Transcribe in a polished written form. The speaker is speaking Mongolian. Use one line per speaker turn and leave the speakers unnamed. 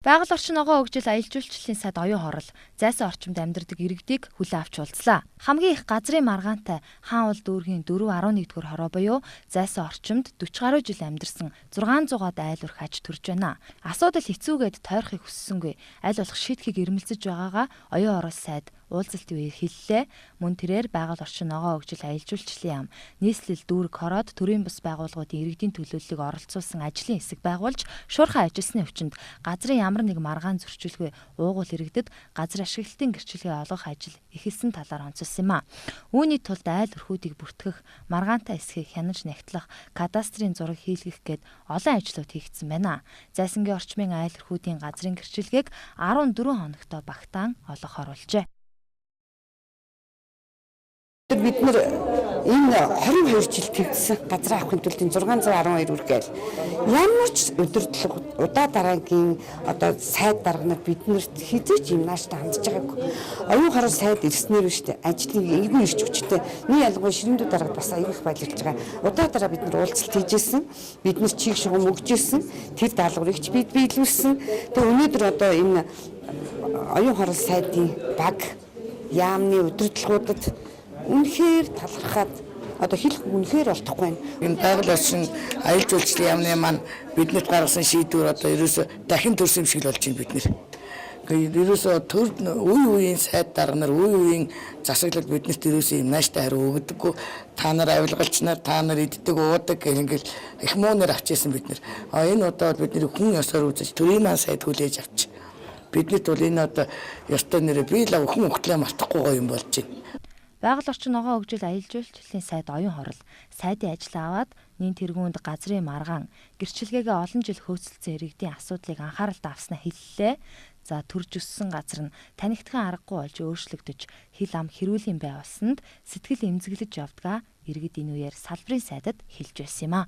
Байгаль орчин ногоон хөгжил аялал жуулчлалын сайд оюун хорол зайсан орчимд амьдардаг иргэдийг хүлээн авч уулзлаа. Хамгийн их газрын маргаантай хаан уул дүүргийн 4-11-р хороо буюу зайсан орчимд 40 гаруй жил амьдарсан 600-аад айл урх аж төрж байна. Асуудал хэцүүгээд тойрохыг хүссэнгүй. Аль болох шийдэхийг эрмэлзэж байгаагаа оюун хорол сайд уулзалтын үеэр хэллээ. Мөн тэрээр байгаль орчин ногоон хөгжил аялал жуулчлалын яам нийслэл дүүрэг хороод төрийн бус байгууллагуудын иргэдийн төлөөллийг оролцуулсан ажлын хэсэг байгуулж шуурхай ажилласны хүчинд газрын ямар нэг маргаан зөрчилгүй уугуул иргэдэд газар ашиглалтын гэрчлэгээ олгох ажил эхэлсэн талаар онцолсон юм а. Үүний тулд айл өрхүүдийг бүртгэх, маргаантай эсхийг хянаж нягтлах, кадастрын зураг хийлгэх гээд олон ажлууд хийгдсэн байна. Зайсангийн орчмын айл өрхүүдийн газрын гэрчлэгийг 14 хоногтой багтаан олгох оруулжээ.
Бид нэр энэ 22 жил тэгсэн газар авахын тулд 612 үрг гээл ямар ч өдөртлөг удаа дараагийн одоо сайд дарганад биднэрт хизээч юм нааштай хандж байгаагүй. Оюун хорол сайд ирснээр шүү дээ. Ажлын иргэн ирч хүчтэй. Нэг ялангуяа ширэндүү дараад бас аяг баярлж байгаа. Удаа дараа бид нар уулзалт хийжсэн. Бид нар чиг шугам өгжсэн. Тэр даалгаврыг ч бид биелүүлсэн. Тэгээ өнөөдөр одоо энэ оюун хорол сайдын баг яамны өдөртлгүүдэд үнэхээр талархаад одоо хэлэх үнэхээр олдохгүй байна.
Энэ байгаль орчин аялал жуулчлалын яамны маань биднэрт гаргасан шийдвэр одоо ерөөсө дахин төрсөн юм шиг л болж байна бид нэр. Гэхдээ ерөөсө төр үе үеийн сайд дарганаар үе үеийн засаглал биднэрт ерөөсө юм нааштай хариу өгдөггүй. Та нар авилгалч нар, та нар иддэг уудаг гэх ингээл их муунаар авчижсэн бид нэр. Энэ удаа бидний хүн ёсоор үзэж төрийн маань сайд хүлээж авч. Биднэрт бол энэ одоо ёстой нэрээ бий л хүн хөтлөө мартахгүй юм болж байна.
Байгаль орчин ногоон хөгжил аялал жуулчлалын сайд оюун хорол сайдын ажил аваад нин тэргуунд газрын маргаан гэрчлэгээгээ олон жил хөөцөлдсөн иргэдийн асуудлыг анхааралд авснаа хэллээ. За төрж өссөн газар нь танигдхан аргагүй болж өөрчлөгдөж хил ам хэрүүлийн бай болсонд сэтгэл эмзэглэж явдгаа иргэд энэ үеэр салбарын сайдад хэлж байсан юм а.